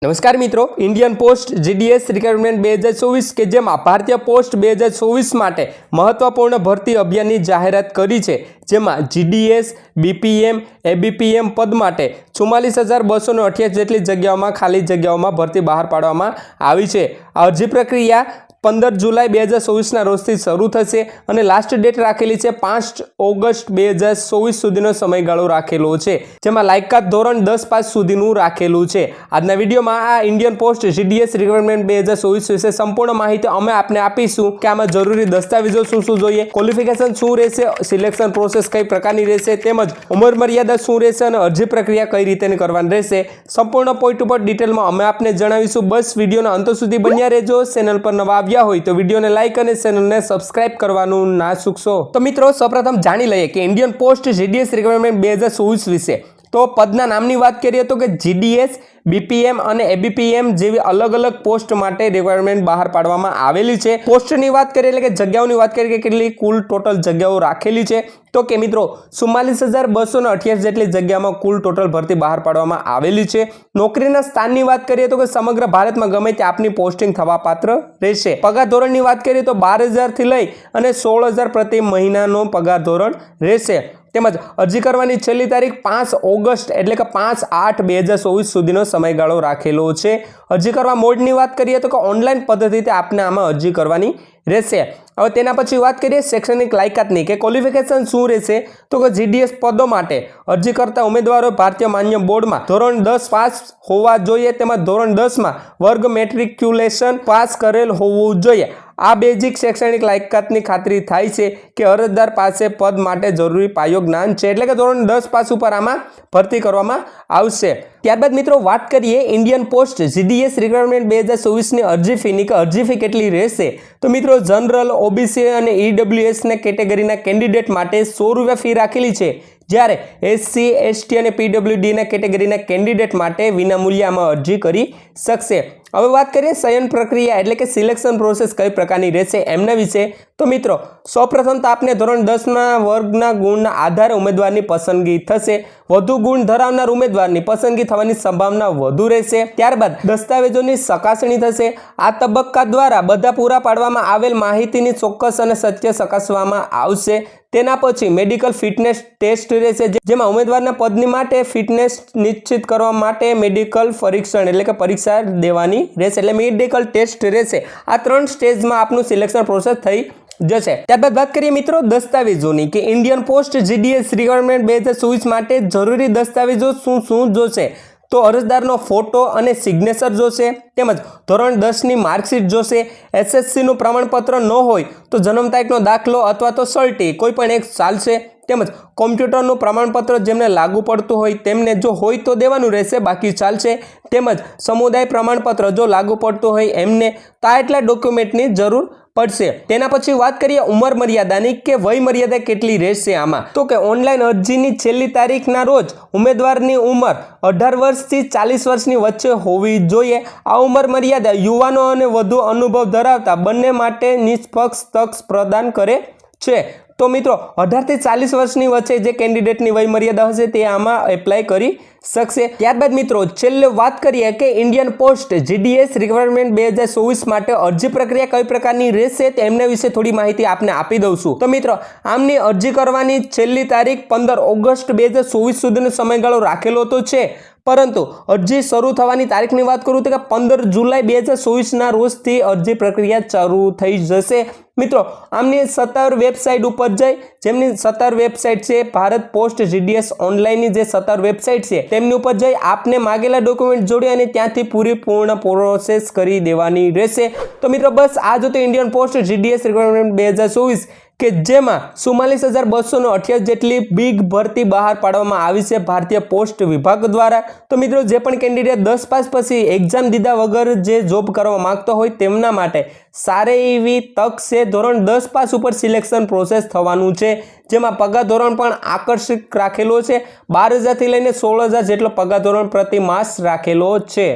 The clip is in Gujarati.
નમસ્કાર મિત્રો, ઇન્ડિયન પોસ્ટ જીડીએસ રિક્વાયરમેન્ટ 2024 કે જેમાં ભારતીય પોસ્ટ 2024 માટે મહત્વપૂર્ણ ભરતી અભિયાનની જાહેરાત કરી છે, જેમાં જીડીએસ, બીપીએમ, એબીપીએમ પદ માટે 44,228 જેટલી જગ્યાઓમાં ખાલી જગ્યાઓમાં ભરતી બહાર પાડવામાં આવી છે। આ અરજી પ્રક્રિયા 15 જુલાઈ 2024ના રોજથી શરૂ થશે અને લાસ્ટ ડેટ રાખેલી છે 5 ઓગસ્ટ 2024 સુધીનો સમયગાળો રાખેલો છે, જેમાં લાયકાત ધોરણ 10 પાસ સુધીનું રાખેલું છે। આજના વિડીયોમાં આ ઇન્ડિયન પોસ્ટ જીડીએસ રિક્વાયરમેન્ટ 2024 વિશે સંપૂર્ણ માહિતી અમે આપને આપીશું કે આમાં જરૂરી દસ્તાવેજો શું જોઈએ, ક્વોલિફિકેશન શું રહેશે, સિલેક્શન પ્રોસેસ કઈ પ્રકારની રહેશે, તેમજ ઉંમર મર્યાદા શું રહેશે અને અરજી પ્રક્રિયા કઈ રીતે કરવાની રહેશે। સંપૂર્ણ પોઈન્ટ ઉપર ડિટેલમાં અમે આપને જણાવીશું। બસ વિડીયોના અંત સુધી બન્યા રહેજો। ચેનલ પર નવા હોય તો વિડીયોને લાઈક અને ચેનલને સબસ્ક્રાઇબ કરવાનું ના ચૂકશો। તો મિત્રો સૌપ્રથમ જાણી લઈએ કે ઇન્ડિયન પોસ્ટ જીડીએસ રિક્વાયરમેન્ટ 2024 વિશે। તો પદના નામની વાત કરીએ તો કે જીડીએસ, બીપીએમ અને એબીપીએમ જેવી અલગ અલગ પોસ્ટ માટે રિક્વાયરમેન્ટ બહાર પાડવામાં આવેલી છે। પોસ્ટની વાત કરીએ એટલે કે જગ્યાઓની વાત કરીએ કે કેટલી કુલ ટોટલ જગ્યાઓ રાખેલી છે તો કે મિત્રો 44,228 જેટલી જગ્યામાં કુલ ટોટલ ભરતી બહાર પાડવામાં આવેલી છે। નોકરીના સ્થાનની વાત કરીએ તો કે સમગ્ર ભારતમાં ગમે તે આપની પોસ્ટિંગ થવા પાત્ર રહેશે। પગાર ધોરણની વાત કરીએ તો 12,000 થી લઈ અને 16,000 પ્રતિ મહિનાનો પગાર ધોરણ રહેશે। તેમજ અરજી કરવાની છેલ્લી તારીખ 5 ઓગસ્ટ એટલે કે 5/8/2024 સુધીનો સમયગાળો રાખેલો છે। અરજી કરવા મોડની વાત કરીએ તો કે ઓનલાઈન પદ્ધતિથી આપને આમાં અરજી કરવાની રહેશે। હવે તેના પછી વાત કરીએ શૈક્ષણિક લાયકાતની કે ક્વોલિફિકેશન શું રહેશે તો કે જીડીએસ પદો માટે અરજી કરતા ઉમેદવારો ભારતીય માન્ય બોર્ડમાં ધોરણ 10 પાસ હોવા જોઈએ, તેમજ ધોરણ 10માં વર્ગ મેટ્રિક્યુલેશન પાસ કરેલ હોવું જોઈએ। આ બેઝિક શૈક્ષણિક લાયકાતની ખાતરી થાય છે કે અરજદાર પાસે પદ માટે જરૂરી પાયો જ્ઞાન છે, એટલે કે ધોરણ 10 પાસ ઉપર આમાં ભરતી કરવામાં આવશે। ત્યારબાદ મિત્રો વાત કરીએ ઇન્ડિયન પોસ્ટ જીડીએસ રિક્વાયરમેન્ટ 2024 ની અરજી ફીની કે અરજી ફી કેટલી રહેશે તો મિત્રો જનરલ, ઓબીસી અને ઈડબ્લ્યુએસ ને કેટેગરીના કેન્ડિડેટ માટે 100 રૂપિયા ફી રાખેલી છે, જ્યારે એસસી, એસટી અને પીડબ્લ્યુડી ના કેટેગરીના કેન્ડિડેટ માટે વિનામૂલ્યમાં અરજી કરી શકશે। હવે વાત કરીએ ચયન પ્રક્રિયા એટલે કે સિલેક્શન પ્રોસેસ કઈ પ્રકારની રહેશે એમના વિશે। તો મિત્રો સૌપ્રથમ તો આપને ધોરણ 10ના વર્ગના ગુણના આધારે ઉમેદવારની પસંદગી થશે। વધુ ગુણ ધરાવનાર ઉમેદવારની પસંદગી થવાની સંભાવના વધુ રહેશે। ત્યારબાદ દસ્તાવેજોની ચકાસણી થશે। આ તબક્કા દ્વારા બધા પૂરા પાડવામાં આવેલ માહિતીની ચોક્કસ અને સત્ય ચકાસવામાં આવશે। તેના પછી મેડિકલ ફિટનેસ ટેસ્ટ રહેશે, જેમાં ઉમેદવારના પદની માટે ફિટનેસ નિશ્ચિત કરવા માટે મેડિકલ પરીક્ષણ એટલે કે પરીક્ષા દેવાની રહેશે, એટલે મેડિકલ ટેસ્ટ રહેશે। આ 3 સ્ટેજમાં આપનું સિલેક્શન પ્રોસેસ થઈ જશે। ત્યારબાદ વાત કરીએ મિત્રો દસ્તાવેજોની કે ઇન્ડિયન પોસ્ટ જીડીએસ રિક્વાયરમેન્ટ 2024 માટે જરૂરી દસ્તાવેજો શું જોશે તો અરજદારનો ફોટો અને સિગ્નેચર જોશે, તેમજ ધોરણ 10ની માર્કશીટ જોશે। એસએસસીનું પ્રમાણપત્ર ન હોય તો જન્મ તારીખનો દાખલો અથવા તો સર્ટી કોઈ પણ એક ચાલશે। તેમજ કોમ્પ્યુટરનું પ્રમાણપત્ર જેમને લાગુ પડતું હોય તેમને જો હોય તો દેવાનું રહેશે, બાકી ચાલશે। તેમજ સમુદાય પ્રમાણપત્ર જો લાગુ પડતું હોય એમને તો આટલા ડોક્યુમેન્ટની જરૂર પડશે। તેના પછી વાત કરીએ ઉંમર મર્યાદાની કે વય મર્યાદા કેટલી રહેશે આમાં તો કે ઓનલાઈન અરજીની છેલ્લી તારીખના રોજ ઉમેદવારની ઉંમર 18 વર્ષથી 40 વર્ષની વચ્ચે હોવી જોઈએ। આ ઉંમર મર્યાદા યુવાનો અને વધુ અનુભવ ધરાવતા બંને માટે નિષ્પક્ષ તક પ્રદાન કરે છે। તો મિત્રો 18 થી 40 વર્ષની વચ્ચે જે કેન્ડિડેટની વય મર્યાદા હશે તે આમાં એપ્લાય કરી શકશે। ત્યારબાદ મિત્રો છેલ્લે વાત કરીએ કે ઇન્ડિયન પોસ્ટ જીડીએસ રિક્વાયરમેન્ટ 2024 માટે અરજી પ્રક્રિયા કઈ પ્રકારની રહેશે તેમના વિશે થોડી માહિતી આપને આપી દઉં છું। તો મિત્રો આમની અરજી કરવાની છેલ્લી તારીખ 15 ઓગસ્ટ 2024 સુધીનો સમયગાળો રાખેલો તો છે, પરંતુ અરજી શરૂ થવાની તારીખની વાત કરું તો કે 15 જુલાઈ 2024ના રોજથી અરજી પ્રક્રિયા શરૂ થઈ જશે। મિત્રો આમની સત્તાવાર વેબસાઇટ ઉપર જઈ, જેમની સત્તાવાર વેબસાઇટ છે ભારત પોસ્ટ જીડીએસ ઓનલાઈનની જે સત્તાવાર વેબસાઇટ છે તેમની ઉપર જઈ આપને માગેલા ડોક્યુમેન્ટ જોડી અને ત્યાંથી પૂર્ણ પ્રોસેસ કરી દેવાની રહેશે। તો મિત્રો બસ આ જ હતું ઇન્ડિયન પોસ્ટ જીડીએસ રિક્વાયરમેન્ટ 2024 કે જેમાં 44,228 જેટલી બિગ ભરતી બહાર પાડવામાં આવી છે ભારતીય પોસ્ટ વિભાગ દ્વારા। તો મિત્રો જે પણ કેન્ડિડેટ 10 પાસ પછી એક્ઝામ દીધા વગર જે જોબ કરવા માંગતો હોય તેમના માટે સારી એવી તક છે। ધોરણ 10 પાસ ઉપર સિલેક્શન પ્રોસેસ થવાનું છે, જેમાં પગાર ધોરણ પણ આકર્ષક રાખેલો છે। 12,000 થી લઈને 16,000 જેટલો પગાર ધોરણ પ્રતિ માસ રાખેલો છે।